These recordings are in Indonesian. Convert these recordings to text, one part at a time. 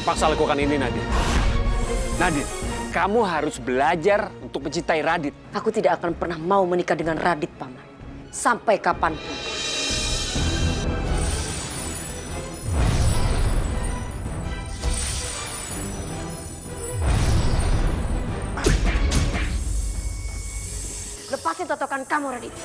terpaksa lakukan ini, Nadine. Nadine, kamu harus belajar untuk mencintai Radit. Aku tidak akan pernah mau menikah dengan Radit, Paman. Sampai kapanpun. Lepasin totokan kamu, Radit.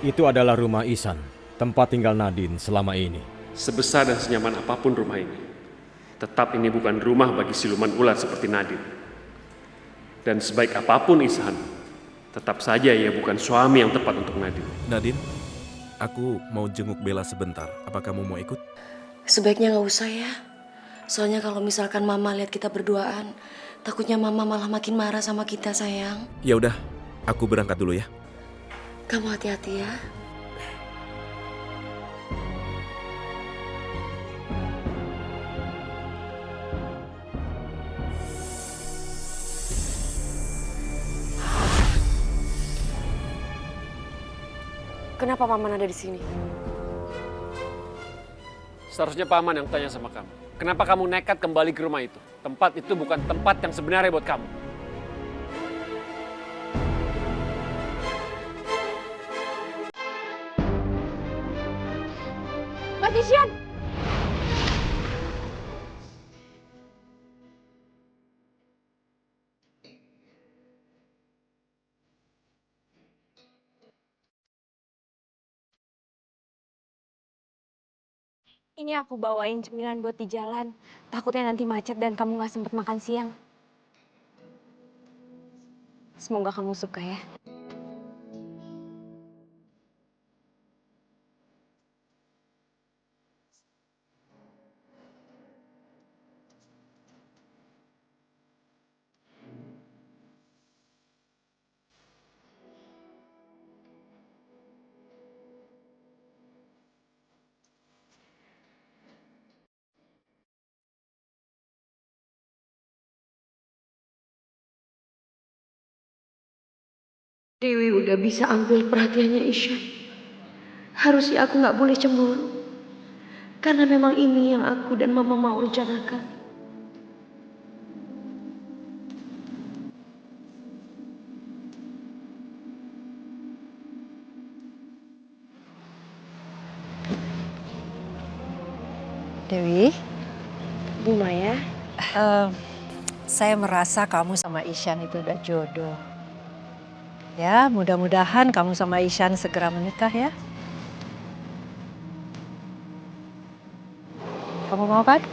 Itu adalah rumah Ihsan, tempat tinggal Nadine selama ini. Sebesar dan senyaman apapun rumah ini, tetap ini bukan rumah bagi siluman ular seperti Nadine. Dan sebaik apapun Ihsan, tetap saja ia bukan suami yang tepat untuk Nadine. Nadine, aku mau jenguk Bella sebentar. Apa kamu mau ikut? Sebaiknya nggak usah ya. Soalnya kalau misalkan Mama lihat kita berduaan, takutnya Mama malah makin marah sama kita, sayang. Ya udah, aku berangkat dulu ya. Kamu hati-hati ya. Kenapa Paman ada di sini? Seharusnya Paman yang tanya sama kamu. Kenapa kamu nekat kembali ke rumah itu? Tempat itu bukan tempat yang sebenarnya buat kamu. Mas Ihsan! Ini aku bawain cemilan buat di jalan. Takutnya nanti macet dan kamu gak sempet makan siang. Semoga kamu suka ya. Dewi udah bisa ambil perhatiannya Ihsan. Harusnya aku nggak boleh cemburu. Karena memang ini yang aku dan Mama mau rencanakan. Dewi, Bu Maya, saya merasa kamu sama Ihsan itu udah jodoh. Ya, mudah-mudahan kamu sama Ihsan segera menikah ya. Kamu mau kan?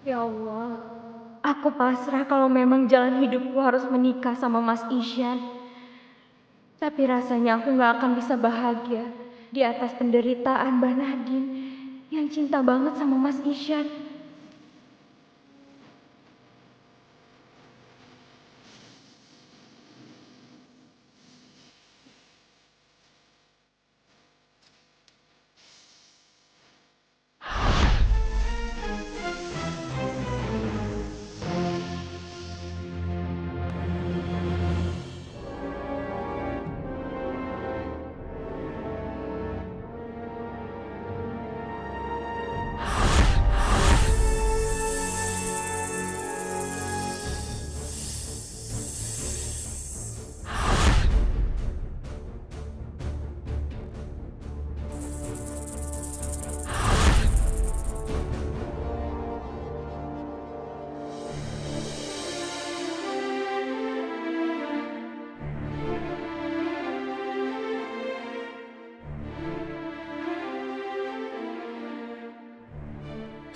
ya Allah, aku pasrah kalau memang jalan hidupku harus menikah sama Mas Ihsan. Tapi rasanya aku nggak akan bisa bahagia di atas penderitaan Mbak Nadine yang cinta banget sama Mas Ihsan.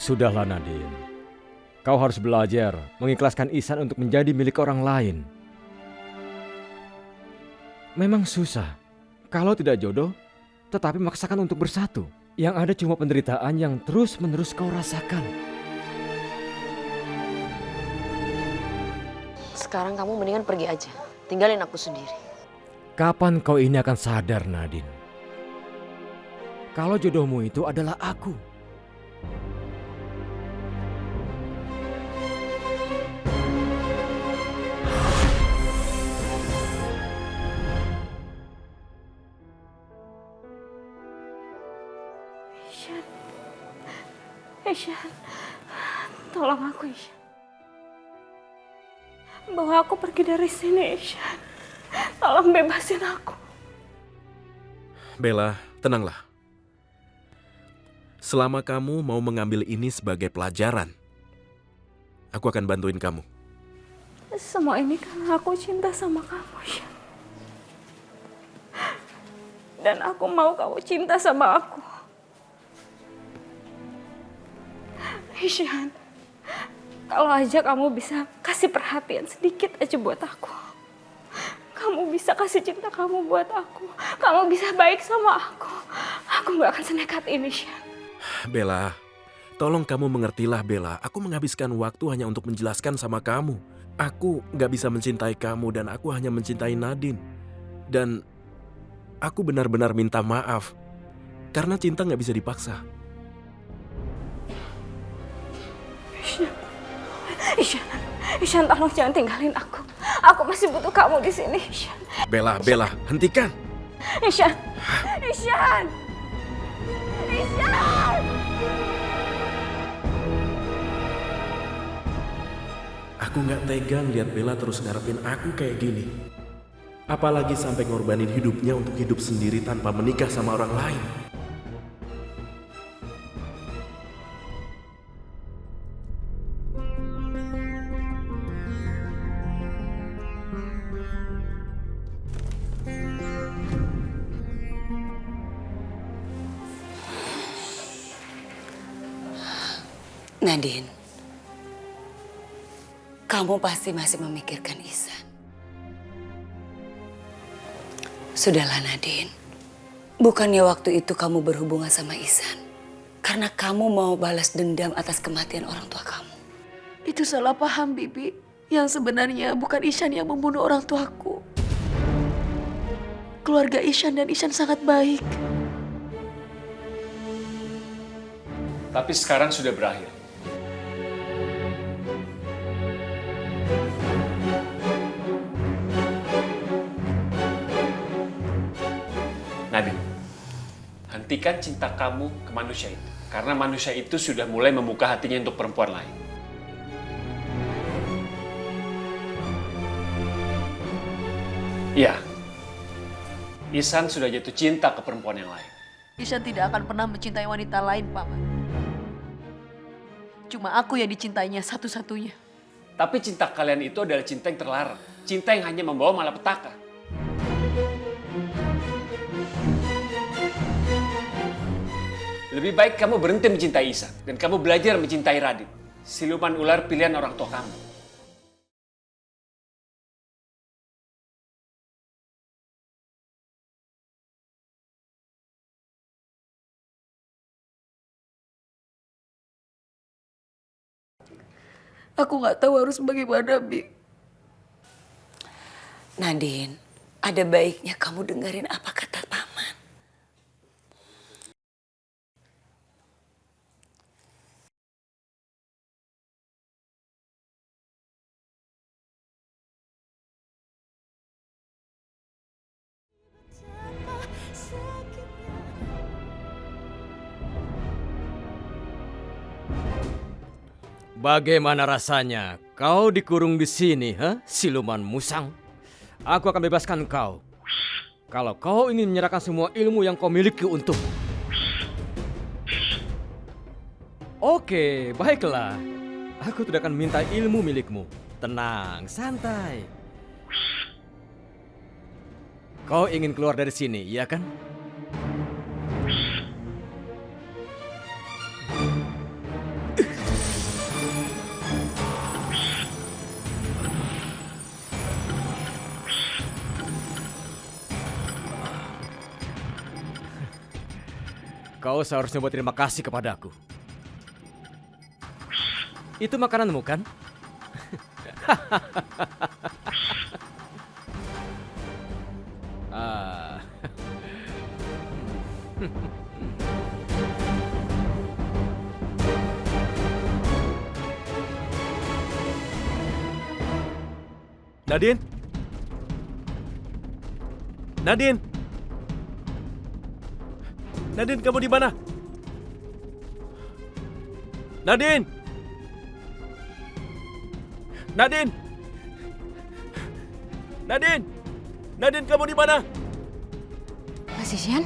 Sudahlah Nadine, kau harus belajar mengikhlaskan Ihsan untuk menjadi milik orang lain. Memang susah kalau tidak jodoh, tetapi memaksakan untuk bersatu. Yang ada cuma penderitaan yang terus-menerus kau rasakan. Sekarang kamu mendingan pergi aja. Tinggalin aku sendiri. Kapan kau ini akan sadar, Nadine? Kalau jodohmu itu adalah aku. Ishan. Ishan. Tolong aku, Ishan. Bawa aku pergi dari sini, Ishan. Tolong bebasin aku. Bella, tenanglah. Selama kamu mau mengambil ini sebagai pelajaran, aku akan bantuin kamu. Semua ini karena aku cinta sama kamu, Ishan. Dan aku mau kamu cinta sama aku. Ishan, kalau aja kamu bisa kasih perhatian sedikit aja buat aku. Kamu bisa kasih cinta kamu buat aku. Kamu bisa baik sama aku. Aku gak akan senekat ini, Ishan. Bella, tolong kamu mengertilah Bella. Aku menghabiskan waktu hanya untuk menjelaskan sama kamu. Aku gak bisa mencintai kamu dan aku hanya mencintai Nadine. Dan aku benar-benar minta maaf. Karena cinta gak bisa dipaksa. Ishan, tolong jangan tinggalin aku. Aku masih butuh kamu di sini, Ishan. Bella, hentikan. Ishan. Ishan. Aku gak tega lihat Bella terus ngarepin aku kayak gini. Apalagi sampai ngorbanin hidupnya untuk hidup sendiri tanpa menikah sama orang lain. Nadine, kamu pasti masih memikirkan Ihsan. Sudahlah Nadine, bukannya waktu itu kamu berhubungan sama Ihsan karena kamu mau balas dendam atas kematian orang tua kamu. Itu salah paham, Bibi. Yang sebenarnya bukan Ihsan yang membunuh orang tuaku. Keluarga Ihsan dan Ihsan sangat baik. Tapi sekarang sudah berakhir. Nadine, hentikan cinta kamu ke manusia itu. Karena manusia itu sudah mulai membuka hatinya untuk perempuan lain. Iya, Ihsan sudah jatuh cinta ke perempuan yang lain. Ihsan tidak akan pernah mencintai wanita lain, Paman. Cuma aku yang dicintainya satu-satunya. Tapi cinta kalian itu adalah cinta yang terlarang. Cinta yang hanya membawa malapetaka. Lebih baik kamu berhenti mencintai Ihsan dan kamu belajar mencintai Radit, siluman ular pilihan orang tua kamu. Aku nggak tahu harus bagaimana, Bi. Nadine, ada baiknya kamu dengerin apa kata Paman. Bagaimana rasanya kau dikurung di sini, siluman musang? Aku akan bebaskan kau. Kalau kau ingin menyerahkan semua ilmu yang kau miliki untukku. Oke, baiklah. Aku tidak akan minta ilmu milikmu. Tenang, santai. Kau ingin keluar dari sini, iya kan? Kau seharusnya berterima kasih kepadaku. Itu makananmu kan? Nadine? Nadine? Nadine, kamu di mana? Nadine? Nadine? Nadine? Nadine, kamu di mana? Mas Isyan?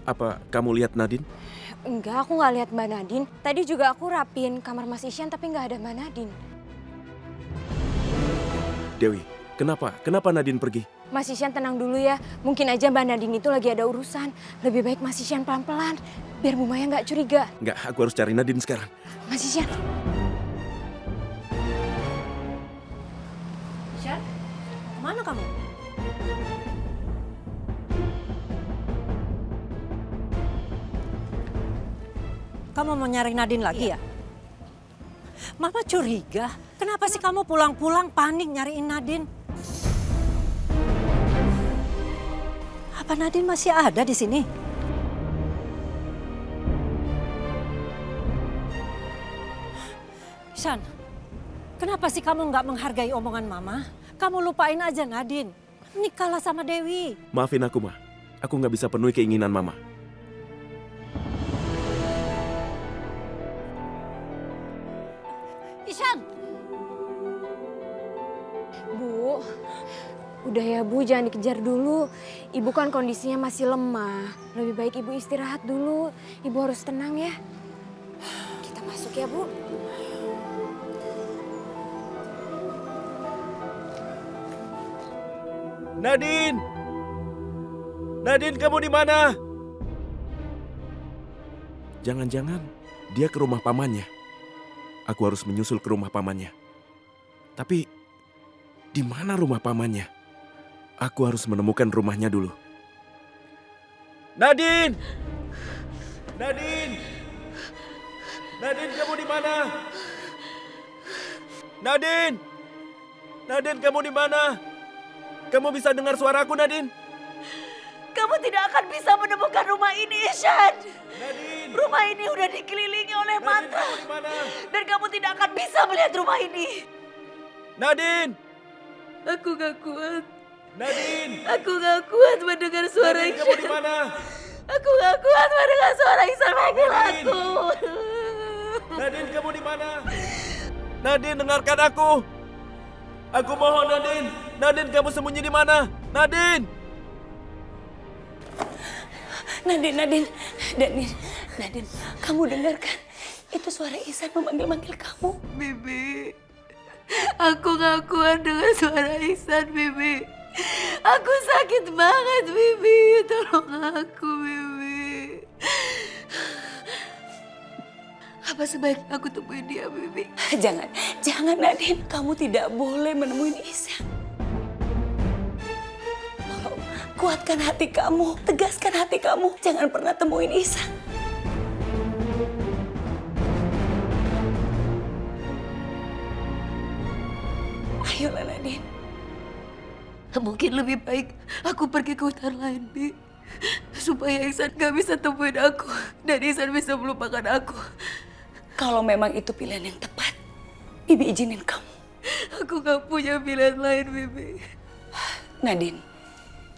Apa kamu lihat Nadine? Enggak, aku nggak lihat Mbak Nadine. Tadi juga aku rapiin kamar Mas Isyan tapi nggak ada Mbak Nadine. Dewi, kenapa? Kenapa Nadine pergi? Mas Isyan tenang dulu ya. Mungkin aja Mbak Nadine itu lagi ada urusan. Lebih baik Mas Isyan pelan-pelan. Biar Bu Maya nggak curiga. Enggak, aku harus cari Nadine sekarang. Mas Isyan. Isyan, kemana kamu? Kamu mau nyari Nadine lagi ya? Mama curiga, kenapa sih kamu pulang-pulang panik nyariin Nadine? Apa Nadine masih ada di sini? Shan, kenapa sih kamu nggak menghargai omongan Mama? Kamu lupain aja Nadine. Nikahlah sama Dewi. Maafin aku, Ma. Aku nggak bisa penuhi keinginan Mama. Ishan! Bu, udah ya Bu, jangan dikejar dulu. Ibu kan kondisinya masih lemah. Lebih baik Ibu istirahat dulu. Ibu harus tenang ya. Kita masuk ya Bu. Nadine! Nadine, kamu di mana? Jangan-jangan dia ke rumah pamannya. Aku harus menyusul ke rumah pamannya. Tapi, di mana rumah pamannya? Aku harus menemukan rumahnya dulu. Nadine! Nadine! Nadine, kamu di mana? Nadine! Nadine, kamu di mana? Kamu bisa dengar suaraku, Nadine? Kamu tidak akan bisa menemukan rumah ini, Ishan. Nadine! Rumah ini udah dikelilingi oleh Nadine, mantra. kamu di mana? Dan kamu tidak akan bisa melihat rumah ini. Nadine! Aku gak kuat. Nadine! Aku gak kuat mendengar suara Nadine, kamu di Ihsan. mana? Aku gak kuat mendengar suara Ihsan panggil Nadine. aku. Nadine, kamu di mana? Nadine, dengarkan aku. Aku mohon, Nadine. Nadine, kamu sembunyi di mana? Nadine! Nadine, kamu dengarkan? Itu suara Ihsan memanggil-manggil kamu. Bibi, aku gak kuat dengan suara Ihsan, Bibi. Aku sakit banget, Bibi. Tolong aku, Bibi. Apa sebaiknya aku temuin dia, Bibi? Jangan Nadine. Kamu tidak boleh menemui Ihsan. Tolong, kuatkan hati kamu, tegaskan hati kamu. Jangan pernah temuin Ihsan. Ayolah Nadine. Mungkin lebih baik aku pergi ke hutan lain, Bi. Supaya Ihsan gak bisa temuin aku. Dan Ihsan bisa melupakan aku. Kalau memang itu pilihan yang tepat, Bibi izinin kamu. Aku gak punya pilihan lain, Bibi. Nadine,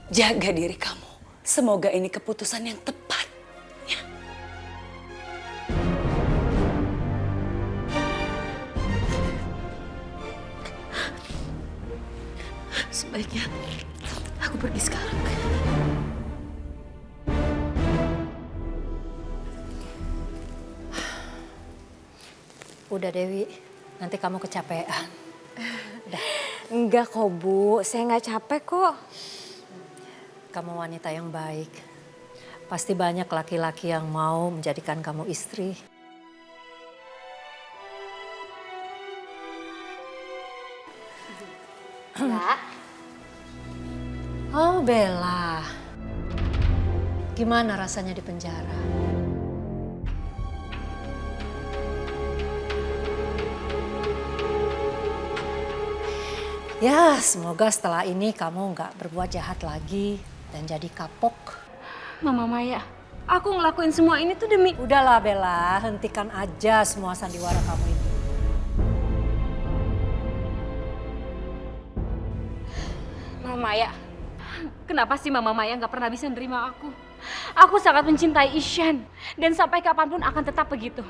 jaga diri kamu. Semoga ini keputusan yang tepat. Ya. Sebaiknya aku pergi sekarang. Udah Dewi, nanti kamu kecapean. Udah. Enggak kok Bu, saya nggak capek kok. Kamu wanita yang baik. Pasti banyak laki-laki yang mau menjadikan kamu istri. Mbak, Oh Bella, gimana rasanya di penjara? Ya, semoga setelah ini kamu nggak berbuat jahat lagi dan jadi kapok. Mama Maya, aku ngelakuin semua ini tuh demi... Udahlah Bella, hentikan aja semua sandiwara kamu itu. Mama Maya, kenapa sih Mama Maya nggak pernah bisa nerima aku? Aku sangat mencintai Ishan dan sampai kapanpun akan tetap begitu.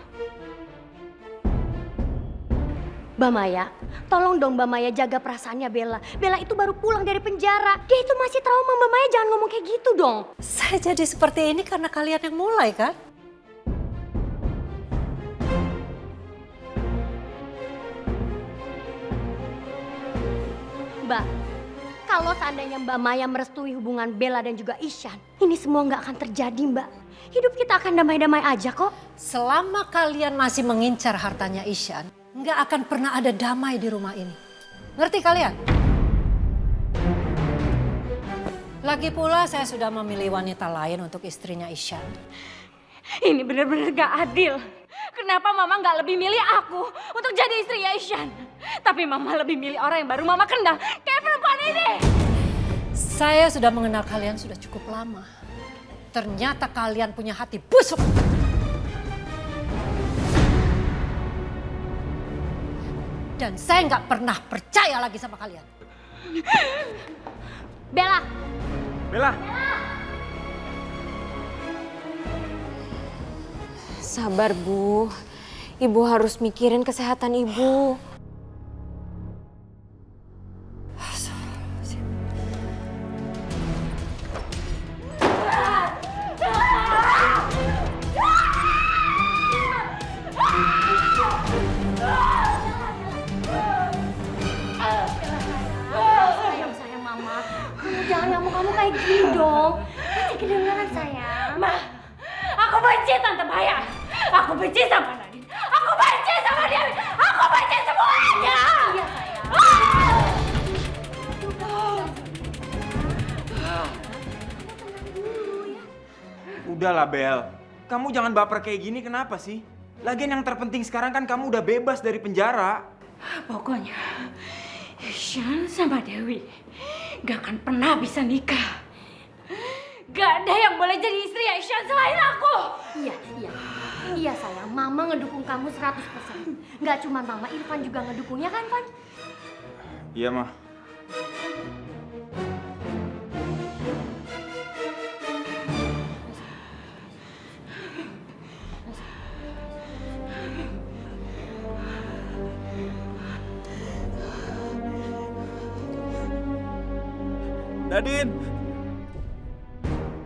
Mbak Maya, tolong dong Mbak Maya jaga perasaannya Bella. Bella itu baru pulang dari penjara. Dia itu masih trauma, Mbak Maya jangan ngomong kayak gitu dong. Saya jadi seperti ini karena kalian yang mulai kan? Mbak, kalau seandainya Mbak Maya merestui hubungan Bella dan juga Ishan, ini semua nggak akan terjadi Mbak. Hidup kita akan damai-damai aja kok. Selama kalian masih mengincar hartanya Ishan, nggak akan pernah ada damai di rumah ini. Ngerti kalian? Lagi pula saya sudah memilih wanita lain untuk istrinya Ishan. Ini benar-benar gak adil. Kenapa Mama nggak lebih milih aku untuk jadi istrinya Ishan? Tapi Mama lebih milih orang yang baru Mama kenal, kayak perempuan ini. Saya sudah mengenal kalian sudah cukup lama. Ternyata kalian punya hati busuk. Dan saya nggak pernah percaya lagi sama kalian. Bella! Bella! Sabar Bu, Ibu harus mikirin kesehatan Ibu. Sayang Mama, kamu jangan ngomong kamu kayak gini dong. Nanti kedengaran sayang. Ma, aku benci Tante Maya. Aku benci sama Nadine. Aku benci sama Dewi. Aku benci semuanya. Iya sayang. Udahlah Bel, kamu jangan baper kayak gini kenapa sih? Lagian yang terpenting sekarang kan kamu udah bebas dari penjara. Pokoknya Ishan sama Dewi gak akan pernah bisa nikah. Gak ada yang boleh jadi istri Ishan selain aku. Iya sayang, Mama ngedukung kamu 100%. Gak cuma Mama, Irfan juga ngedukungnya kan, Van? Iya mah. Nadine!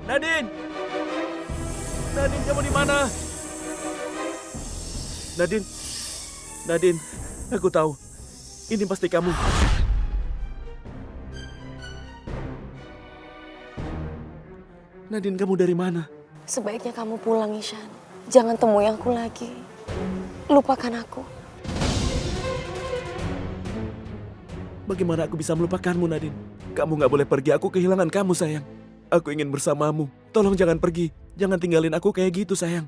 Nadine! Nadine, kamu di mana? Nadine! Nadine, aku tahu. Ini pasti kamu. Nadine, kamu dari mana? Sebaiknya kamu pulang, Ishan. Jangan temui aku lagi. Lupakan aku. Bagaimana aku bisa melupakanmu, Nadine? Kamu gak boleh pergi, aku kehilangan kamu, sayang. Aku ingin bersamamu. Tolong jangan pergi. Jangan tinggalin aku kayak gitu, sayang.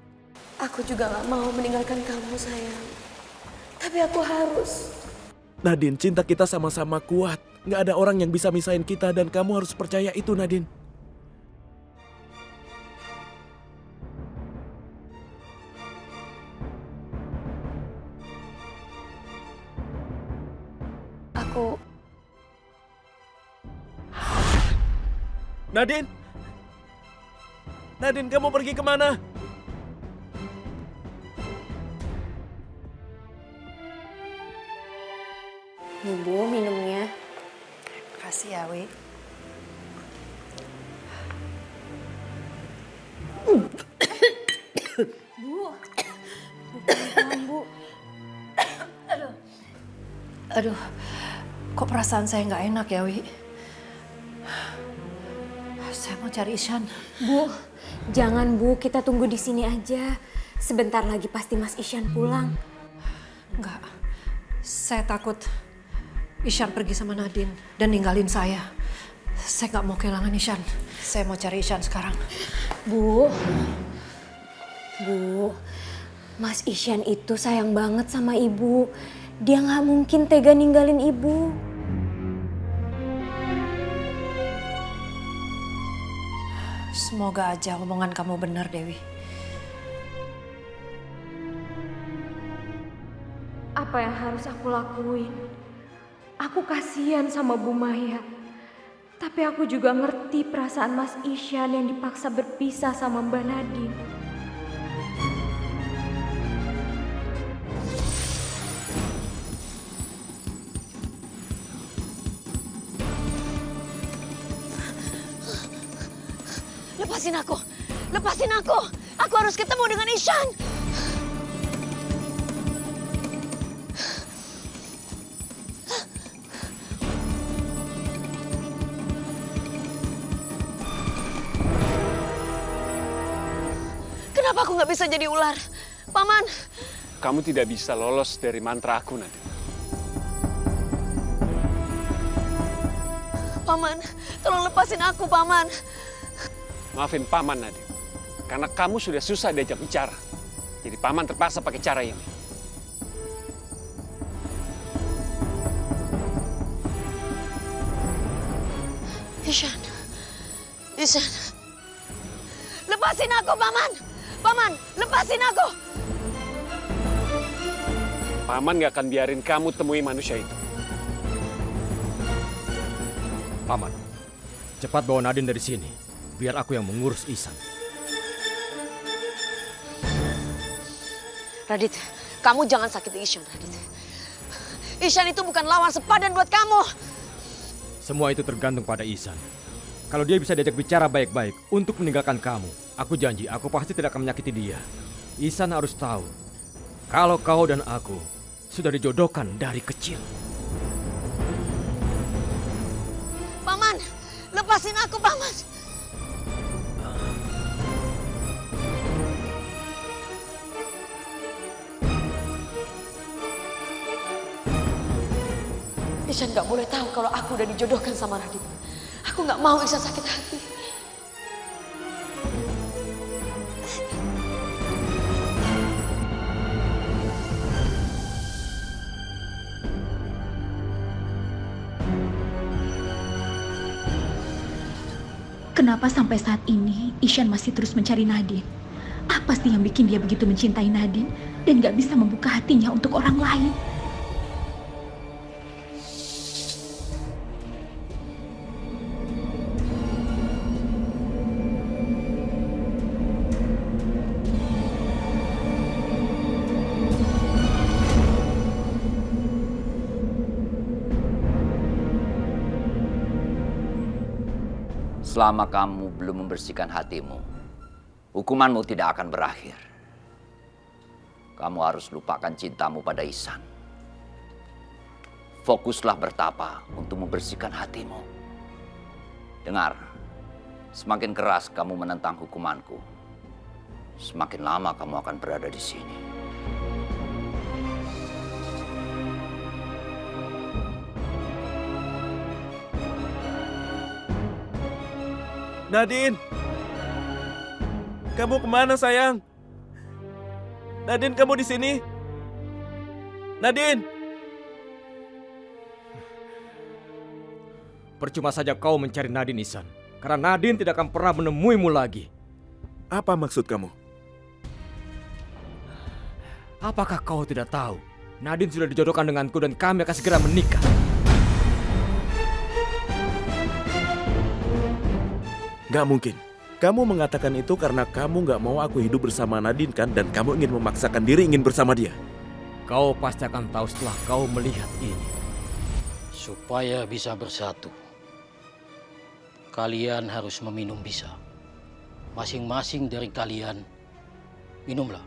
Aku juga gak mau meninggalkan kamu, sayang. Tapi aku harus. Nadine, cinta kita sama-sama kuat. Gak ada orang yang bisa misahin kita dan kamu harus percaya itu, Nadine. Aku... Nadine! Nadine, kamu pergi kemana? Ibu, minumnya. Makasih ya, Wi. Bu. Aduh, kok perasaan saya nggak enak ya, Wi? Saya mau cari Ishan. Bu, jangan Bu, kita tunggu di sini aja. Sebentar lagi pasti Mas Ishan pulang. Enggak, saya takut Ishan pergi sama Nadine dan ninggalin saya. Saya nggak mau kehilangan Ishan. Saya mau cari Ishan sekarang. Bu, Mas Ishan itu sayang banget sama Ibu. Dia nggak mungkin tega ninggalin Ibu. Semoga aja omongan kamu benar, Dewi. Apa yang harus aku lakuin? Aku kasihan sama Bu Maya. Tapi aku juga ngerti perasaan Mas Isyan yang dipaksa berpisah sama Mbak Nadine. Lepasin aku! Lepasin aku! Aku harus ketemu dengan Isyan! Kenapa aku nggak bisa jadi ular? Paman! Kamu tidak bisa lolos dari mantra aku, Nadine. Paman, tolong lepasin aku, Paman. Maafin Paman, Nadine. Karena kamu sudah susah diajak bicara. Jadi Paman terpaksa pakai cara ini. Isyan. Isyan. Lepasin aku, Paman! Paman, lepasin aku! Paman gak akan biarin kamu temui manusia itu. Paman, cepat bawa Nadine dari sini. Biar aku yang mengurus Ihsan. Radit, kamu jangan sakiti Isyan, Radit. Isyan itu bukan lawan sepadan buat kamu. Semua itu tergantung pada Ihsan. Kalau dia bisa diajak bicara baik-baik untuk meninggalkan kamu, aku janji aku pasti tidak akan menyakiti dia. Ihsan harus tahu kalau kau dan aku sudah dijodohkan dari kecil. Paman, lepasin aku, Paman. Ihsan gak boleh tahu kalau aku udah dijodohkan sama Radit. Aku gak mau Ihsan sakit hati. Kenapa sampai saat ini Isyan masih terus mencari Nadine? Apa sih yang bikin dia begitu mencintai Nadine dan gak bisa membuka hatinya untuk orang lain? Selama kamu belum membersihkan hatimu, hukumanmu tidak akan berakhir. Kamu harus lupakan cintamu pada Ihsan. Fokuslah bertapa untuk membersihkan hatimu. Dengar, semakin keras kamu menentang hukumanku, semakin lama kamu akan berada di sini. Nadine! Kamu kemana, sayang? Nadine, kamu di sini? Nadine! Percuma saja kau mencari Nadine, Ihsan. Karena Nadine tidak akan pernah menemuimu lagi. Apa maksud kamu? Apakah kau tidak tahu? Nadine sudah dijodohkan denganku dan kami akan segera menikah. Gak mungkin. Kamu mengatakan itu karena kamu gak mau aku hidup bersama Nadine kan? Dan kamu ingin memaksakan diri ingin bersama dia. Kau pasti akan tahu setelah kau melihat ini. Supaya bisa bersatu, kalian harus meminum bisa. Masing-masing dari kalian, minumlah.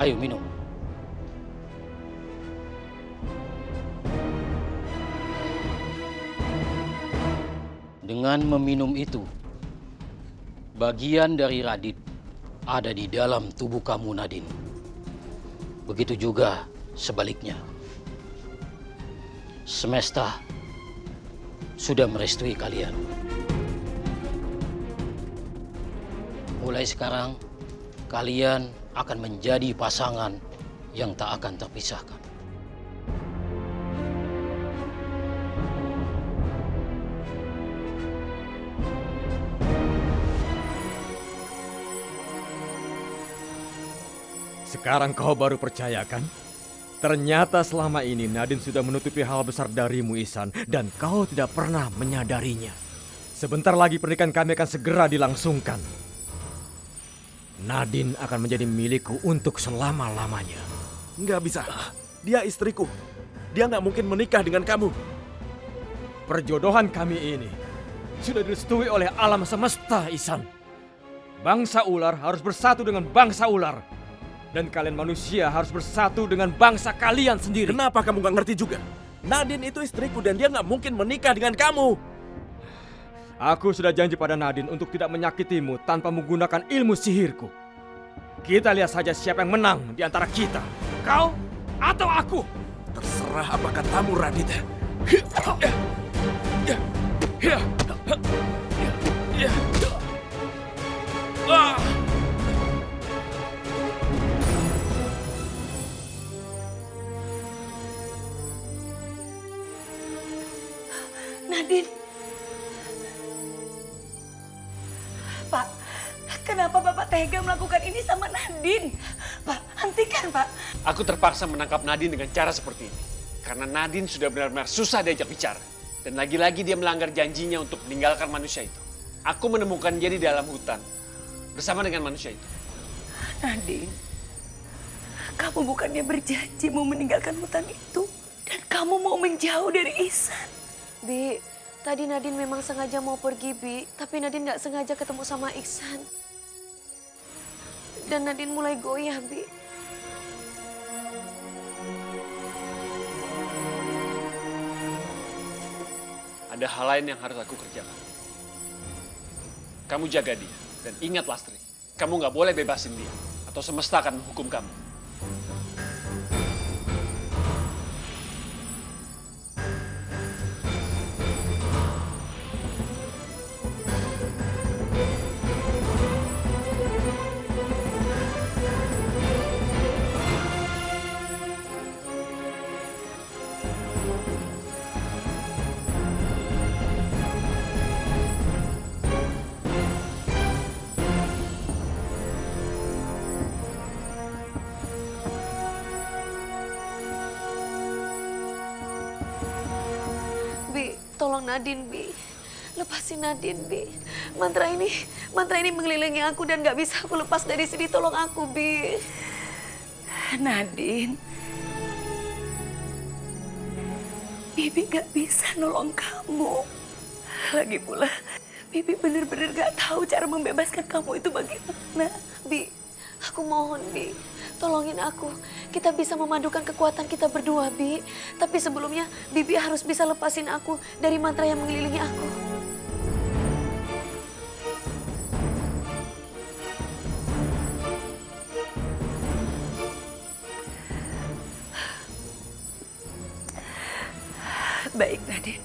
Ayo minum. Dengan meminum itu, bagian dari Radit ada di dalam tubuh kamu, Nadine. Begitu juga sebaliknya. Semesta sudah merestui kalian. Mulai sekarang, kalian akan menjadi pasangan yang tak akan terpisahkan. Sekarang kau baru percaya kan? Ternyata selama ini Nadine sudah menutupi hal besar darimu, Ihsan, dan kau tidak pernah menyadarinya. Sebentar lagi pernikahan kami akan segera dilangsungkan. Nadine akan menjadi milikku untuk selama-lamanya. Nggak bisa. Dia istriku. Dia nggak mungkin menikah dengan kamu. Perjodohan kami ini sudah direstui oleh alam semesta, Ihsan. Bangsa ular harus bersatu dengan bangsa ular. Dan kalian manusia harus bersatu dengan bangsa kalian sendiri. Kenapa kamu nggak ngerti juga? Nadine itu istriku dan dia nggak mungkin menikah dengan kamu. Aku sudah janji pada Nadine untuk tidak menyakitimu tanpa menggunakan ilmu sihirku. Kita lihat saja siapa yang menang di antara kita. Kau atau aku? Terserah apa katamu, Raditya. Nadine. Pak, kenapa Bapak tega melakukan ini sama Nadine? Pak, hentikan, Pak. Aku terpaksa menangkap Nadine dengan cara seperti ini. Karena Nadine sudah benar-benar susah diajak bicara. Dan lagi-lagi dia melanggar janjinya untuk meninggalkan manusia itu. Aku menemukan dia di dalam hutan bersama dengan manusia itu. Nadine, kamu bukannya berjanji mau meninggalkan hutan itu? Dan kamu mau menjauh dari Ihsan? Bi, tadi Nadine memang sengaja mau pergi, Bi. Tapi Nadine gak sengaja ketemu sama Ihsan. Dan Nadine mulai goyah, Bi. Ada hal lain yang harus aku kerjakan. Kamu jaga dia. Dan ingat, Lastri, kamu gak boleh bebasin dia. Atau semesta akan menghukum kamu. Bi, tolong Nadine, Bi. Lepasin Nadine, Bi. Mantra ini mengelilingi aku dan gak bisa aku lepas dari sini. Tolong aku, Bi. Nadine, Bibi gak bisa nolong kamu. Lagi pula, Bibi bener-bener gak tahu cara membebaskan kamu itu bagaimana. Bi, aku mohon, Bi. Tolongin aku. Kita bisa memadukan kekuatan kita berdua, Bi. Tapi sebelumnya, Bibi harus bisa lepasin aku dari mantra yang mengelilingi aku. Baik, Nadine.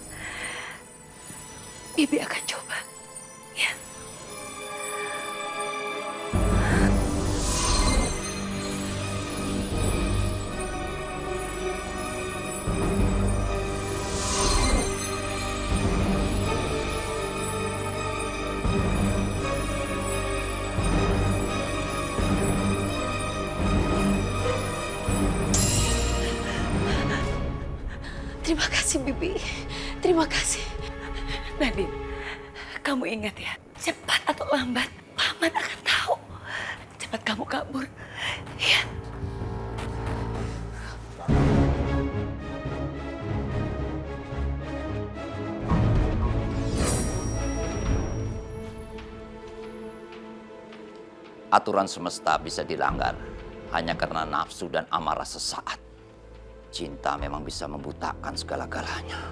Bibi akan coba. Ya. Terima kasih, Bibi. Terima kasih. Nadine, kamu ingat ya, cepat atau lambat, Paman akan tahu. Cepat kamu kabur. Ya. Aturan semesta bisa dilanggar hanya karena nafsu dan amarah sesaat. Cinta memang bisa membutakan segala-galanya.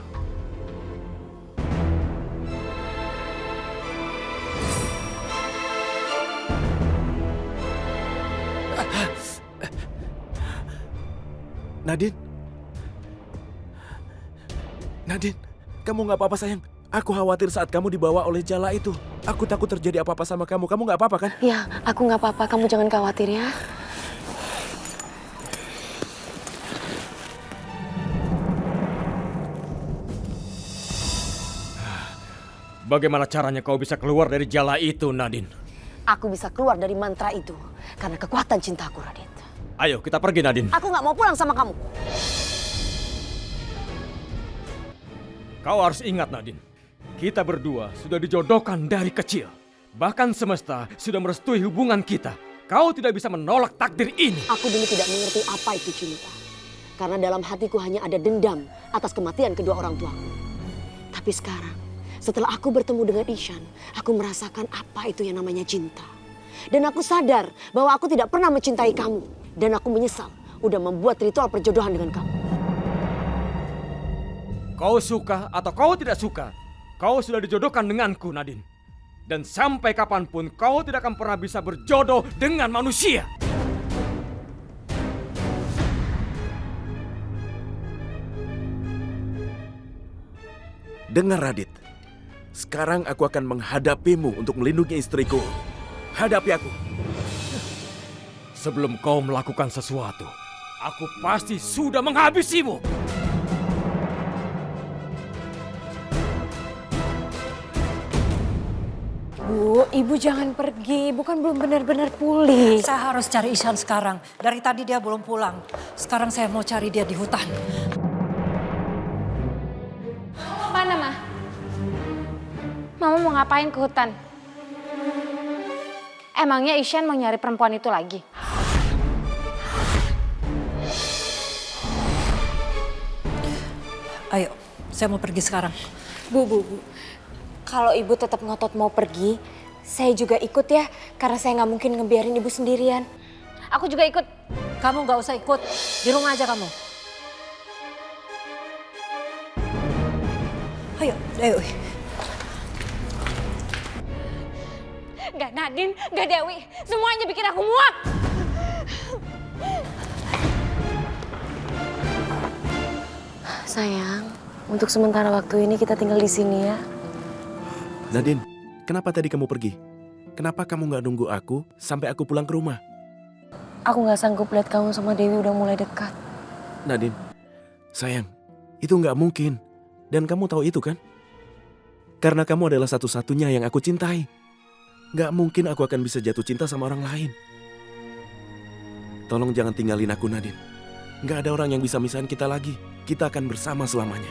Nadine? Nadine, kamu nggak apa-apa sayang? Aku khawatir saat kamu dibawa oleh jala itu. Aku takut terjadi apa-apa sama kamu. Kamu nggak apa-apa kan? Ya, aku nggak apa-apa. Kamu jangan khawatir ya. Bagaimana caranya kau bisa keluar dari jala itu, Nadine? Aku bisa keluar dari mantra itu karena kekuatan cintaku, Radit. Ayo, kita pergi, Nadine. Aku nggak mau pulang sama kamu. Kau harus ingat, Nadine. Kita berdua sudah dijodohkan dari kecil. Bahkan semesta sudah merestui hubungan kita. Kau tidak bisa menolak takdir ini. Aku dulu tidak mengerti apa itu cinta. Karena dalam hatiku hanya ada dendam atas kematian kedua orang tuaku. Tapi sekarang, setelah aku bertemu dengan Ishan, aku merasakan apa itu yang namanya cinta. Dan aku sadar bahwa aku tidak pernah mencintai kamu. Dan aku menyesal udah membuat ritual perjodohan dengan kamu. Kau suka atau kau tidak suka, kau sudah dijodohkan denganku, Nadine. Dan sampai kapanpun kau tidak akan pernah bisa berjodoh dengan manusia. Dengar, Radit. Sekarang aku akan menghadapimu untuk melindungi istriku. Hadapi aku. Sebelum kau melakukan sesuatu, aku pasti sudah menghabisimu. Bu, ibu jangan pergi. Ibu kan belum benar-benar pulih. Saya harus cari Ishan sekarang. Dari tadi dia belum pulang. Sekarang saya mau cari dia di hutan. Mana, Ma? Mama mau ngapain ke hutan? Emangnya Ishan mau nyari perempuan itu lagi? Ayo, saya mau pergi sekarang. Bu. Kalau ibu tetap ngotot mau pergi, saya juga ikut ya. Karena saya nggak mungkin ngebiarin ibu sendirian. Aku juga ikut. Kamu nggak usah ikut. Di rumah aja kamu. Ayo. Nggak Nadine, nggak Dewi. Semuanya bikin aku muak. Sayang, untuk sementara waktu ini kita tinggal di sini ya. Nadine, kenapa tadi kamu pergi? Kenapa kamu nggak nunggu aku sampai aku pulang ke rumah? Aku nggak sanggup lihat kamu sama Dewi udah mulai dekat. Nadine, sayang, itu nggak mungkin. Dan kamu tahu itu kan? Karena kamu adalah satu-satunya yang aku cintai. Nggak mungkin aku akan bisa jatuh cinta sama orang lain. Tolong jangan tinggalin aku, Nadine. Nggak ada orang yang bisa misahin kita lagi. Kita akan bersama selamanya.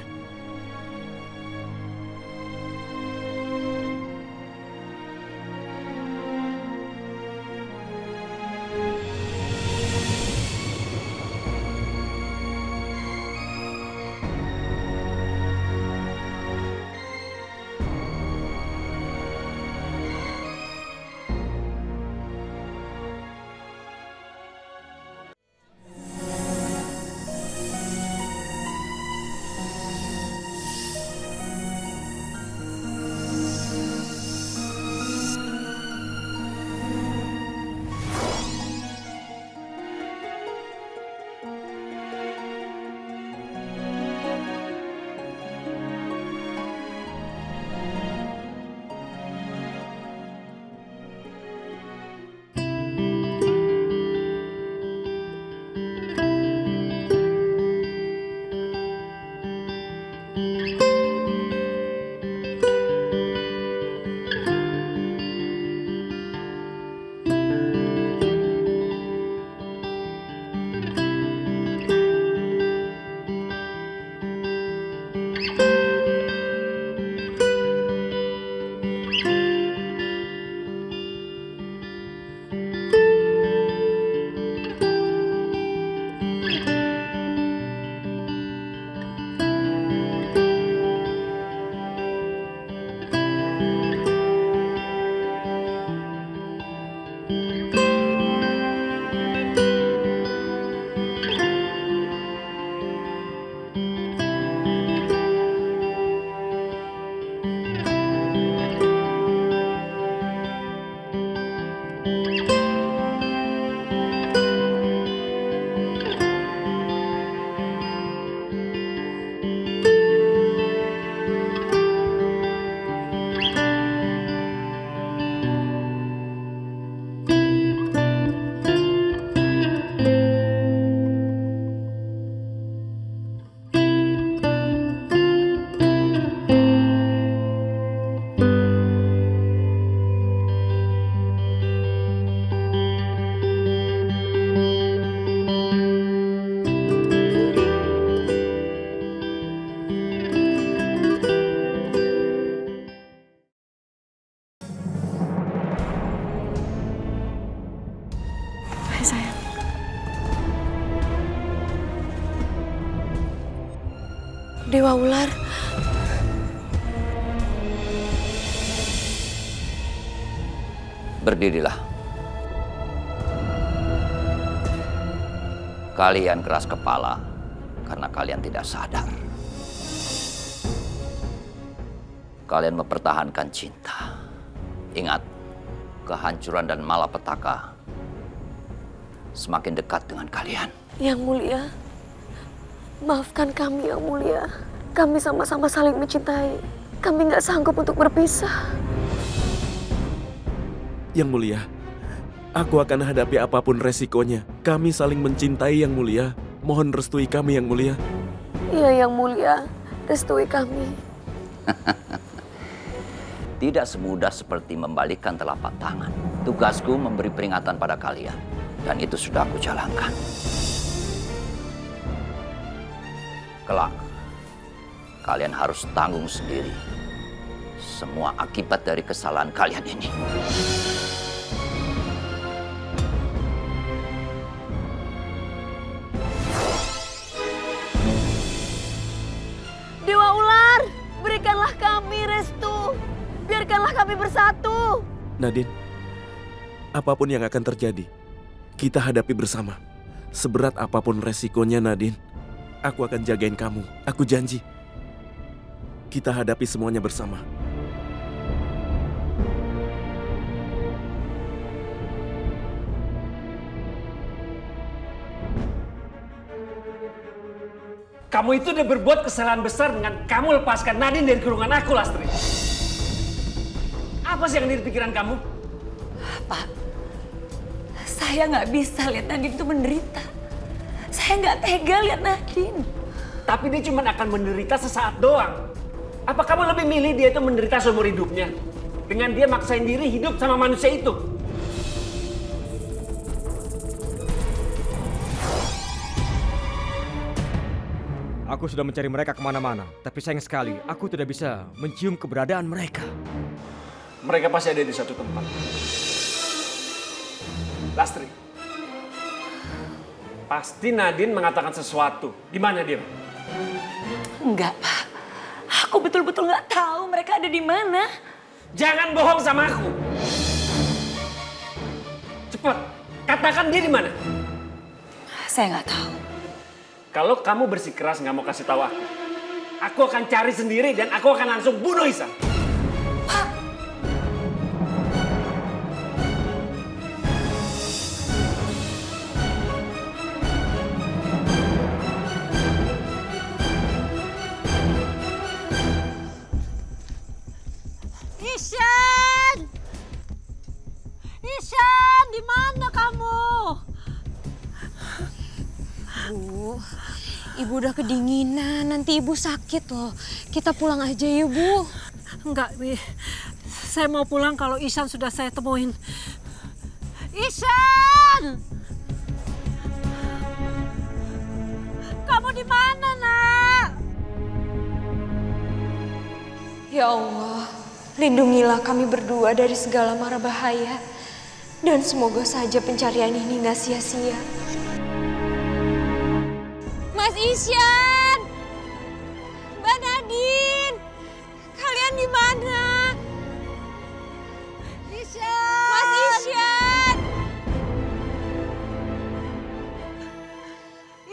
Dewa Ular. Berdirilah. Kalian keras kepala karena kalian tidak sadar. Kalian mempertahankan cinta. Ingat, kehancuran dan malapetaka semakin dekat dengan kalian. Yang Mulia, maafkan kami Yang Mulia. Kami sama-sama saling mencintai. Kami nggak sanggup untuk berpisah. Yang Mulia, aku akan hadapi apapun resikonya. Kami saling mencintai Yang Mulia. Mohon restui kami Yang Mulia. Iya Yang Mulia, restui kami. Tidak semudah seperti membalikkan telapak tangan. Tugasku memberi peringatan pada kalian. Dan itu sudah aku jalankan. Kelak, kalian harus tanggung sendiri semua akibat dari kesalahan kalian ini. Dewa Ular, berikanlah kami restu. Biarkanlah kami bersatu. Nadine, apapun yang akan terjadi, kita hadapi bersama. Seberat apapun resikonya, Nadine, aku akan jagain kamu. Aku janji. Kita hadapi semuanya bersama. Kamu itu udah berbuat kesalahan besar dengan kamu lepaskan Nadine dari kurungan aku, Lastri. Apa sih yang ada di pikiran kamu? Pak, saya nggak bisa lihat Nadine itu menderita. Saya nggak tega lihat Nadine. Tapi dia cuma akan menderita sesaat doang. Apa kamu lebih milih dia itu menderita seumur hidupnya? Dengan dia maksain diri hidup sama manusia itu? Aku sudah mencari mereka kemana-mana, tapi sayang sekali aku tidak bisa mencium keberadaan mereka. Mereka pasti ada di satu tempat. Lastri, pasti Nadine mengatakan sesuatu. Di mana dia? Enggak, Pak. Aku betul-betul nggak tahu mereka ada di mana. Jangan bohong sama aku. Cepat, katakan dia di mana. Saya nggak tahu. Kalau kamu bersikeras nggak mau kasih tahu aku akan cari sendiri dan aku akan langsung bunuh Ihsan. Ihsan! Ihsan, di mana kamu? Bu, Ibu udah kedinginan, nanti Ibu sakit loh. Kita pulang aja ya, Bu. Enggak, Mi. Saya mau pulang kalau Ihsan sudah saya temuin. Ihsan! Kamu di mana, Nak? Ya Allah, lindungilah kami berdua dari segala mara bahaya. Dan semoga saja pencarian ini gak sia-sia. Mas Ihsan! Mbak Nadine! Kalian di mana? Ihsan! Mas Ihsan!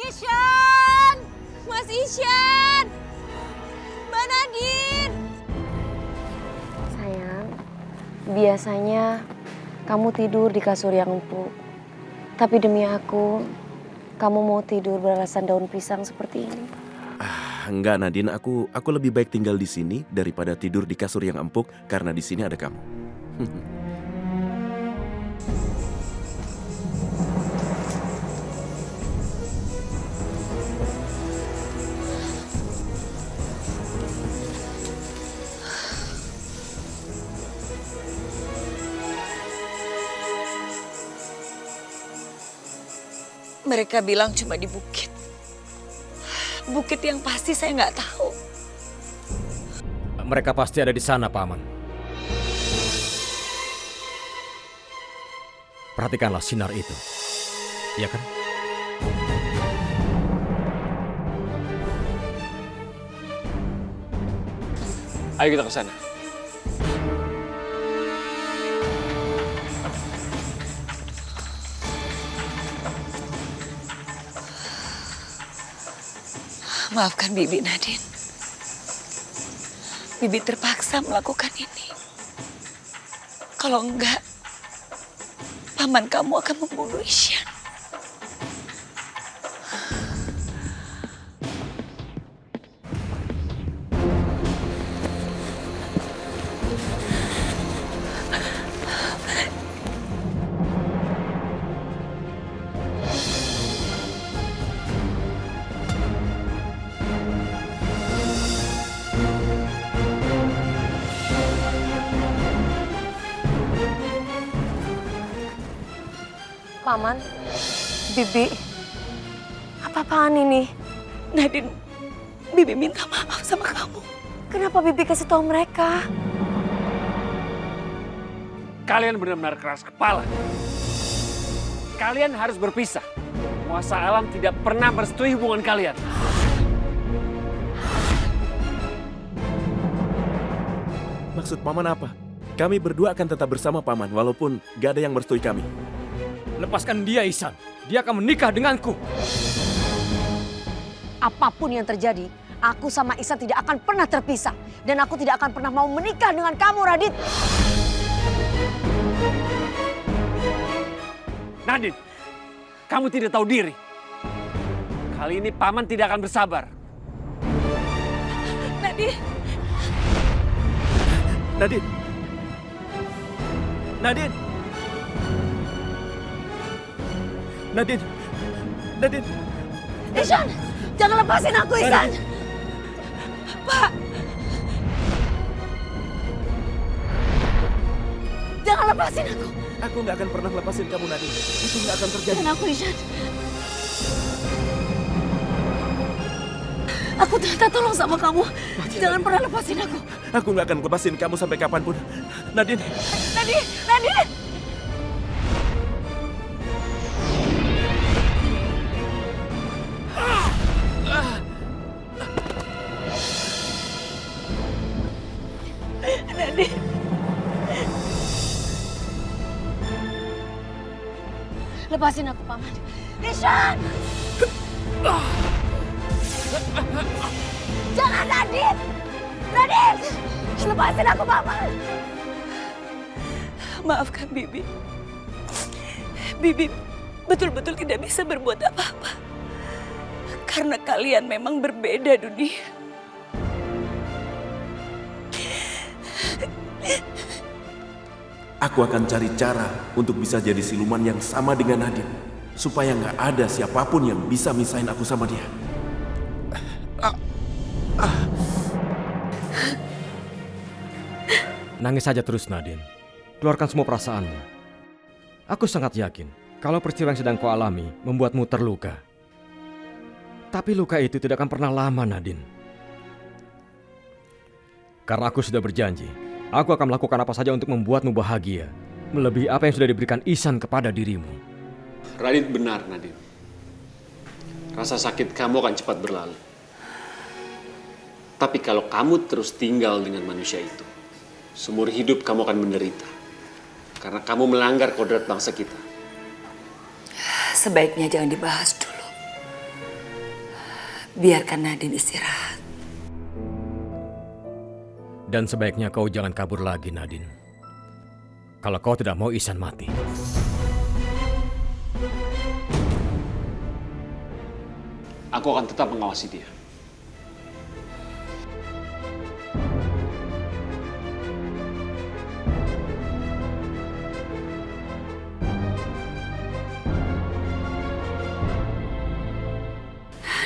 Ihsan! Mas Ihsan! Mbak Nadine! Sayang, biasanya kamu tidur di kasur yang empuk. Tapi demi aku, kamu mau tidur beralasan daun pisang seperti ini. Enggak, Nadine, aku lebih baik tinggal di sini daripada tidur di kasur yang empuk karena di sini ada kamu. Mereka bilang cuma di bukit. Bukit yang pasti saya nggak tahu. Mereka pasti ada di sana, Paman. Perhatikanlah sinar itu. Iya kan? Ayo kita ke sana. Maafkan Bibi, Nadine. Bibi terpaksa melakukan ini. Kalau enggak, paman kamu akan membunuh Isyan. Paman, Bibi, apa-apaan ini? Nadine, Bibi minta maaf sama kamu. Kenapa Bibi kasih tahu mereka? Kalian benar-benar keras kepala. Kalian harus berpisah. Penguasa alam tidak pernah merestui hubungan kalian. Maksud Paman apa? Kami berdua akan tetap bersama Paman, walaupun gak ada yang merestui kami. Lepaskan dia, Ihsan. Dia akan menikah denganku. Apapun yang terjadi, aku sama Ihsan tidak akan pernah terpisah. Dan aku tidak akan pernah mau menikah dengan kamu, Radit. Nadine, kamu tidak tahu diri. Kali ini Paman tidak akan bersabar. Nadine. Nadine. Nadine. Nadine. Nadine. Ihsan, jangan lepasin aku, Ihsan. Pak. Jangan lepasin aku. Aku nggak akan pernah lepasin kamu, Nadine. Itu nggak akan terjadi. Dan aku, Ihsan. Aku minta tolong sama kamu. Jangan pernah lepasin aku. Aku nggak akan lepasin kamu sampai kapanpun. Nadine. Nadine, Nadine. Nadine. Lepasin aku, Paman. Ihsan! Jangan, Nadine! Nadine! Lepasin aku, Paman! Maafkan Bibi. Bibi betul-betul tidak bisa berbuat apa-apa. Karena kalian memang berbeda dunia. Aku akan cari cara untuk bisa jadi siluman yang sama dengan Nadine. Supaya nggak ada siapapun yang bisa misahin aku sama dia. Nangis saja terus, Nadine. Keluarkan semua perasaanmu. Aku sangat yakin kalau peristiwa yang sedang kau alami membuatmu terluka. Tapi luka itu tidak akan pernah lama, Nadine. Karena aku sudah berjanji, aku akan melakukan apa saja untuk membuatmu bahagia, melebihi apa yang sudah diberikan Ihsan kepada dirimu. Radit benar, Nadine. Rasa sakit kamu akan cepat berlalu. Tapi kalau kamu terus tinggal dengan manusia itu, seumur hidup kamu akan menderita. Karena kamu melanggar kodrat bangsa kita. Sebaiknya jangan dibahas dulu. Biarkan Nadine istirahat. Dan sebaiknya kau jangan kabur lagi, Nadine. Kalau kau tidak mau Ihsan mati. Aku akan tetap mengawasi dia.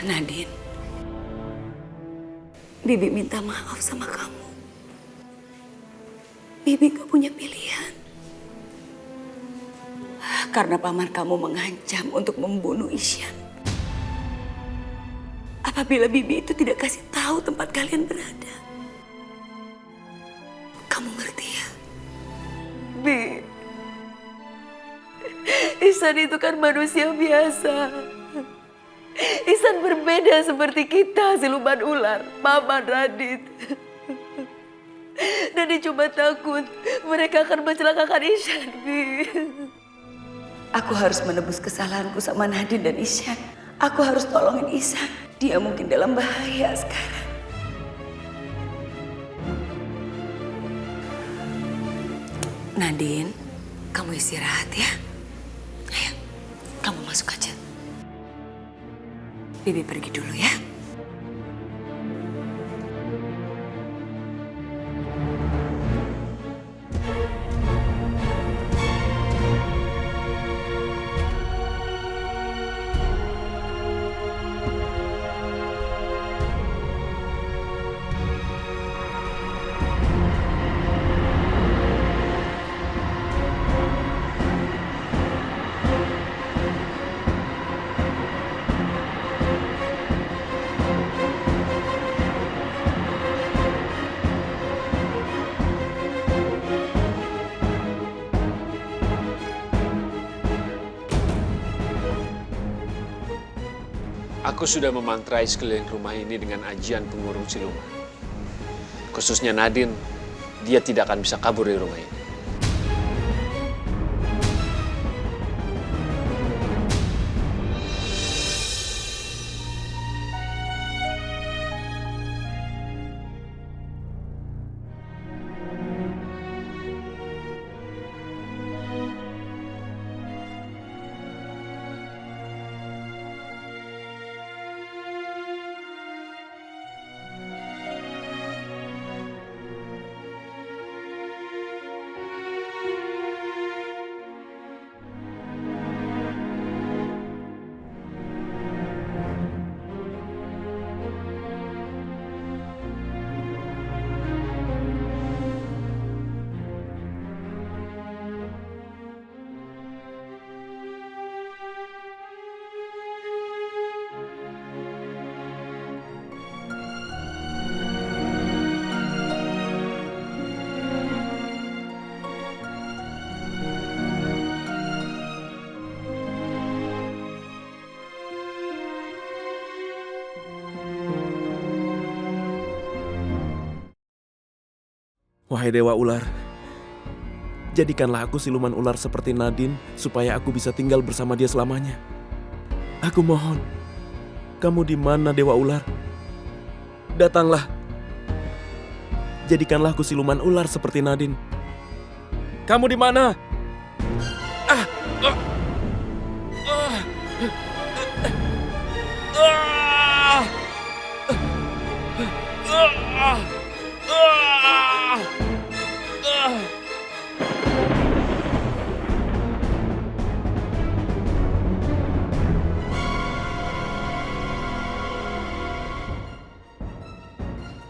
Nadine, Bibi minta maaf sama kamu. Bibi gak punya pilihan. Karena paman kamu mengancam untuk membunuh Ihsan. Apabila Bibi itu tidak kasih tahu tempat kalian berada. Kamu ngerti ya? Bi, Ihsan itu kan manusia biasa. Ihsan berbeda seperti kita, siluman ular, Paman Radit. Nadi cuma takut mereka akan mencelakakan Isyan, Bi. Aku harus menebus kesalahanku sama Nadine dan Isyan. Aku harus tolongin Isyan. Dia mungkin dalam bahaya sekarang. Nadine, kamu istirahat ya. Ayo, kamu masuk aja. Bibi pergi dulu ya. Aku sudah memantrai sekeliling rumah ini dengan ajian pengurung siluman. Khususnya Nadine, dia tidak akan bisa kabur dari rumah ini. Wahai Dewa Ular, jadikanlah aku siluman ular seperti Nadine supaya aku bisa tinggal bersama dia selamanya. Aku mohon, kamu di mana Dewa Ular? Datanglah. Jadikanlah aku siluman ular seperti Nadine. Kamu di mana?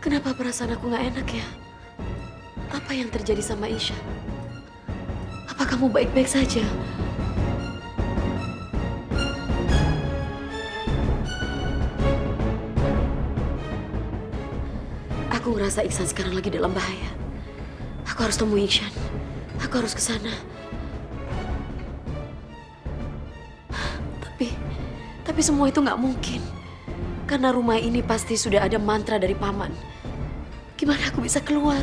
Kenapa perasaan aku gak enak ya? Apa yang terjadi sama Isyan? Apa kamu baik-baik saja? Aku ngerasa Iksan sekarang lagi dalam bahaya. Aku harus temui Isyan. Aku harus ke sana. Tapi semua itu nggak mungkin. Karena rumah ini pasti sudah ada mantra dari paman. Gimana aku bisa keluar?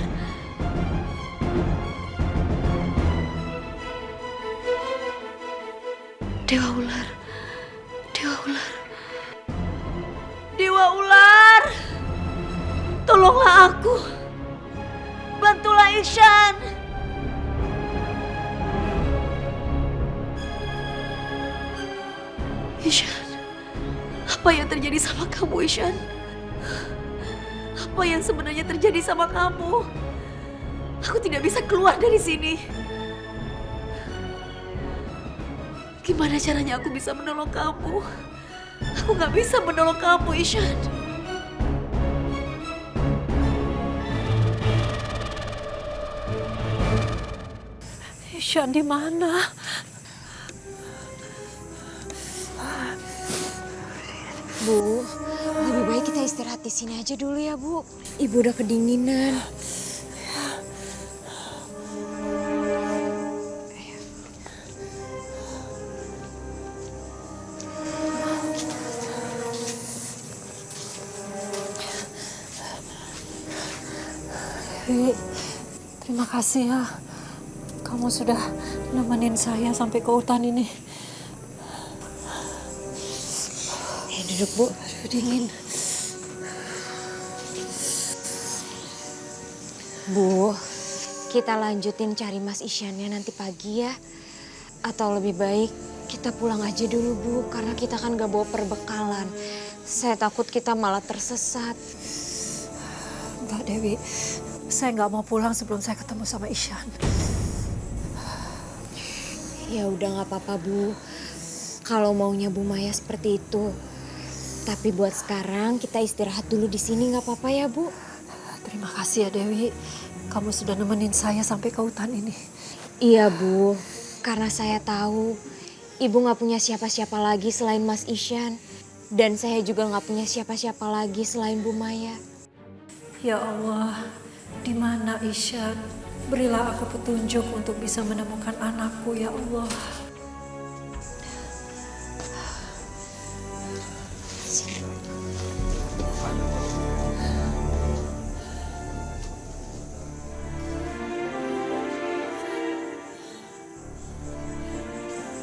Dewa Ular. Dewa Ular. Dewa Ular. Tolonglah aku. Bantulah Isyan. Isyan, apa yang terjadi sama kamu, Isyan? Apa yang sebenarnya terjadi sama kamu? Aku tidak bisa keluar dari sini. Gimana caranya aku bisa menolong kamu? Aku gak bisa menolong kamu, Isyan. Isyan di mana? Bu, lebih baik kita istirahat di sini aja dulu ya, Bu. Ibu udah kedinginan. Bu, Terima kasih ya. Kamu sudah nemenin saya sampai ke hutan ini. Duduk, Bu. Aduh, dingin. Bu, kita lanjutin cari Mas Isyannya nanti pagi ya. Atau lebih baik kita pulang aja dulu, Bu. Karena kita kan gak bawa perbekalan. Saya takut kita malah tersesat. Mbak Dewi, saya nggak mau pulang sebelum saya ketemu sama Isyan. Ya udah nggak apa-apa, Bu. Kalau maunya Bu Maya seperti itu. Tapi buat sekarang kita istirahat dulu di sini, nggak apa-apa ya, Bu? Terima kasih ya Dewi. Kamu sudah nemenin saya sampai ke hutan ini. Iya, Bu. Karena saya tahu Ibu nggak punya siapa-siapa lagi selain Mas Isyan. Dan saya juga nggak punya siapa-siapa lagi selain Bu Maya. Ya Allah, di mana Isyan? Berilah aku petunjuk untuk bisa menemukan anakku, ya Allah.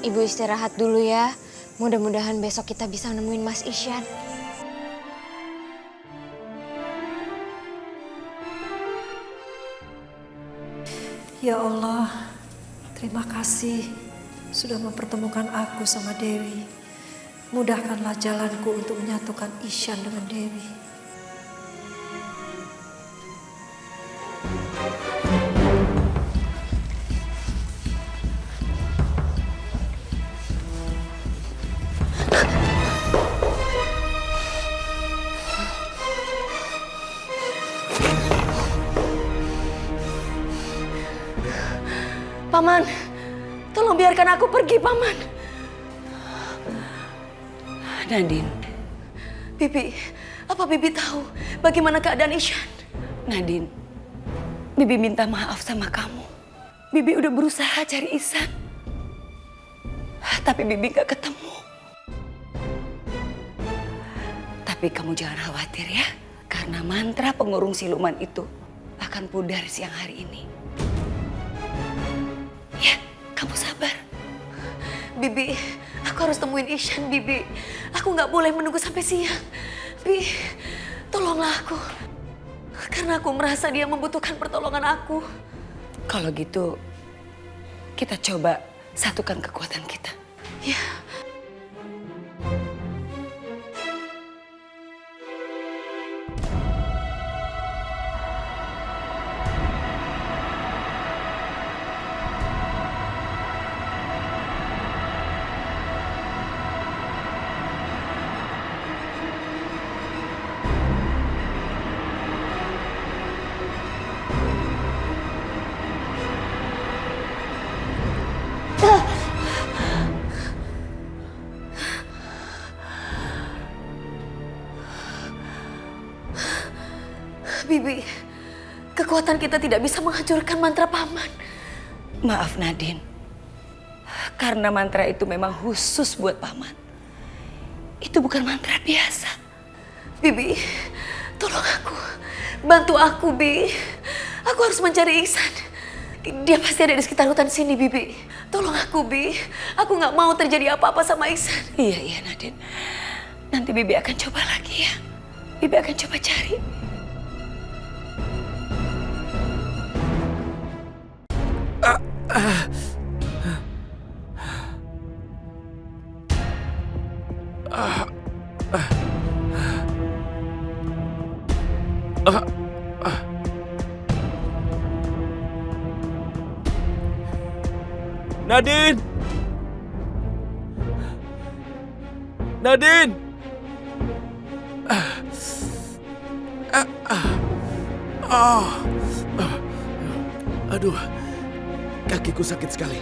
Ibu istirahat dulu ya. Mudah-mudahan besok kita bisa nemuin Mas Isyan. Ya Allah, terima kasih sudah mempertemukan aku sama Dewi. Mudahkanlah jalanku untuk menyatukan Isyan dengan Dewi. Paman, tolong biarkan aku pergi, Paman. Nadine, Bibi, apa Bibi tahu bagaimana keadaan Isyan? Nadine, Bibi minta maaf sama kamu. Bibi udah berusaha cari Ihsan, tapi Bibi gak ketemu. Tapi kamu jangan khawatir ya, karena mantra pengurung siluman itu akan pudar siang hari ini. Ya, kamu sabar. Bibi, aku harus temuin Ihsan, Bibi. Aku nggak boleh menunggu sampai siang. Bibi, tolonglah aku. Karena aku merasa dia membutuhkan pertolongan aku. Kalau gitu, kita coba satukan kekuatan kita. Ya. Bibi, kekuatan kita tidak bisa menghancurkan mantra paman. Maaf Nadine, karena mantra itu memang khusus buat paman. Itu bukan mantra biasa. Bibi, tolong aku, bantu aku, Bi. Aku harus mencari Ihsan. Dia pasti ada di sekitar hutan sini, Bibi. Tolong aku, Bi. Aku nggak mau terjadi apa-apa sama Ihsan. Iya, Nadine. Nanti Bibi akan coba lagi ya. Bibi akan coba cari. Nadine! Nadine! Aduh, kakiku sakit sekali.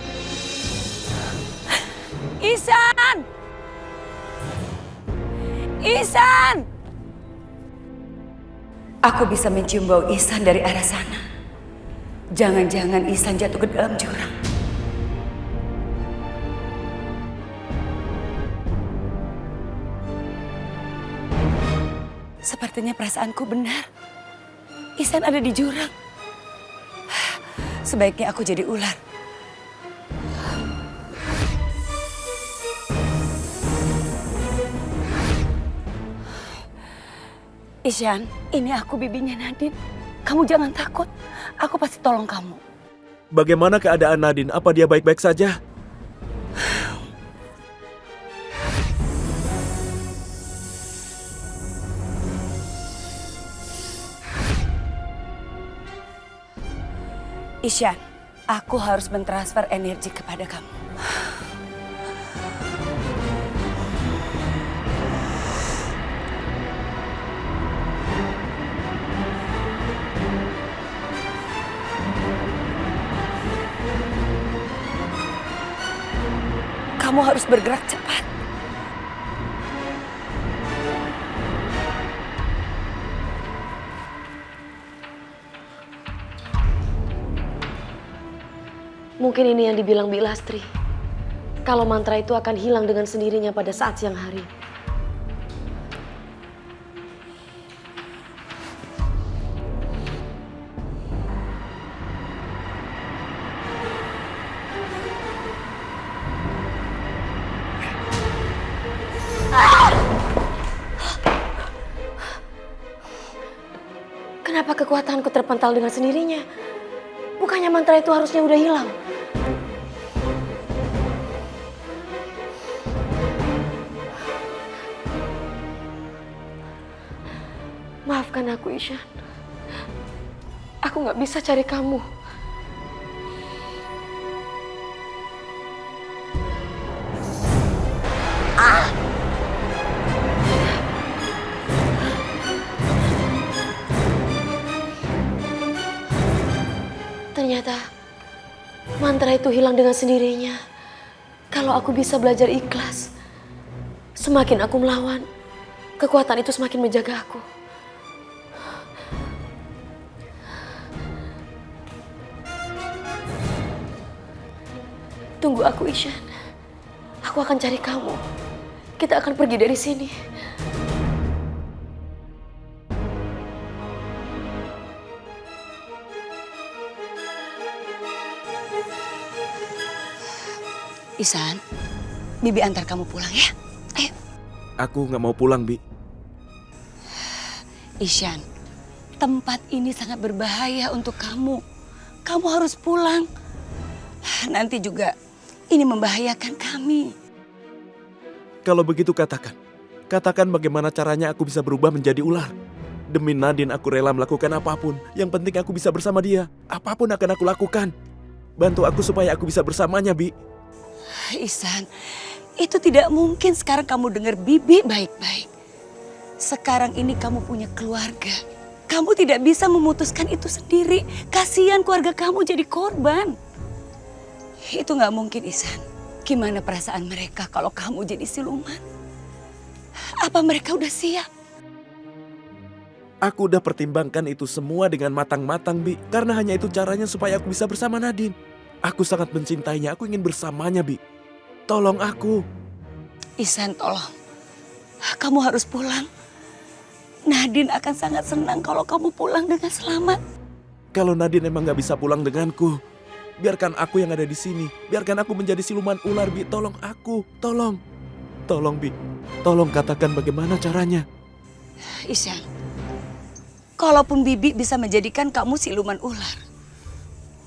Ihsan! Ihsan! Aku bisa mencium bau Ihsan dari arah sana. Jangan-jangan Ihsan jatuh ke dalam jurang. Sepertinya perasaanku benar. Ihsan ada di jurang. Sebaiknya aku jadi ular. Isyan, ini aku bibinya Nadine. Kamu jangan takut. Aku pasti tolong kamu. Bagaimana keadaan Nadine? Apa dia baik-baik saja? Isyan, aku harus mentransfer energi kepada kamu. Kamu harus bergerak cepat. Mungkin ini yang dibilang Bi Lastri. Kalau mantra itu akan hilang dengan sendirinya pada saat siang hari. Kenapa kekuatanku terpental dengan sendirinya? Bukannya mantra itu harusnya udah hilang. Maafkan aku, Isyan. Aku gak bisa cari kamu. Ternyata mantra itu hilang dengan sendirinya. Kalau aku bisa belajar ikhlas, semakin aku melawan, kekuatan itu semakin menjaga aku. Tunggu aku, Isyan. Aku akan cari kamu. Kita akan pergi dari sini. Ihsan, Bibi antar kamu pulang ya. Ayo. Aku nggak mau pulang, Bi. Ihsan, tempat ini sangat berbahaya untuk kamu. Kamu harus pulang. Nanti juga ini membahayakan kami. Kalau begitu katakan. Katakan bagaimana caranya aku bisa berubah menjadi ular. Demi Nadine aku rela melakukan apapun. Yang penting aku bisa bersama dia. Apapun akan aku lakukan. Bantu aku supaya aku bisa bersamanya, Bi. Ihsan, itu tidak mungkin sekarang kamu dengar Bibi baik-baik. Sekarang ini kamu punya keluarga. Kamu tidak bisa memutuskan itu sendiri. Kasihan keluarga kamu jadi korban. Itu nggak mungkin, Ihsan. Gimana perasaan mereka kalau kamu jadi siluman? Apa mereka udah siap? Aku udah pertimbangkan itu semua dengan matang-matang, Bi. Karena hanya itu caranya supaya aku bisa bersama Nadine. Aku sangat mencintainya, aku ingin bersamanya, Bi. Tolong aku. Ihsan, tolong. Kamu harus pulang. Nadine akan sangat senang kalau kamu pulang dengan selamat. Kalau Nadine emang gak bisa pulang denganku, biarkan aku yang ada di sini. Biarkan aku menjadi siluman ular, Bi. Tolong aku, tolong. Tolong, Bi. Tolong katakan bagaimana caranya. Ihsan, kalaupun Bibi bisa menjadikan kamu siluman ular,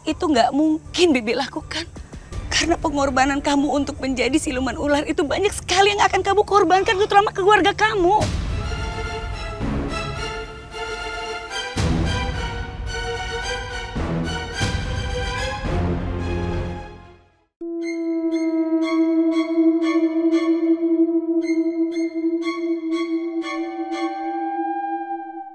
itu nggak mungkin Bibi lakukan. Karena pengorbanan kamu untuk menjadi siluman ular itu banyak sekali yang akan kamu korbankan, terutama keluarga kamu.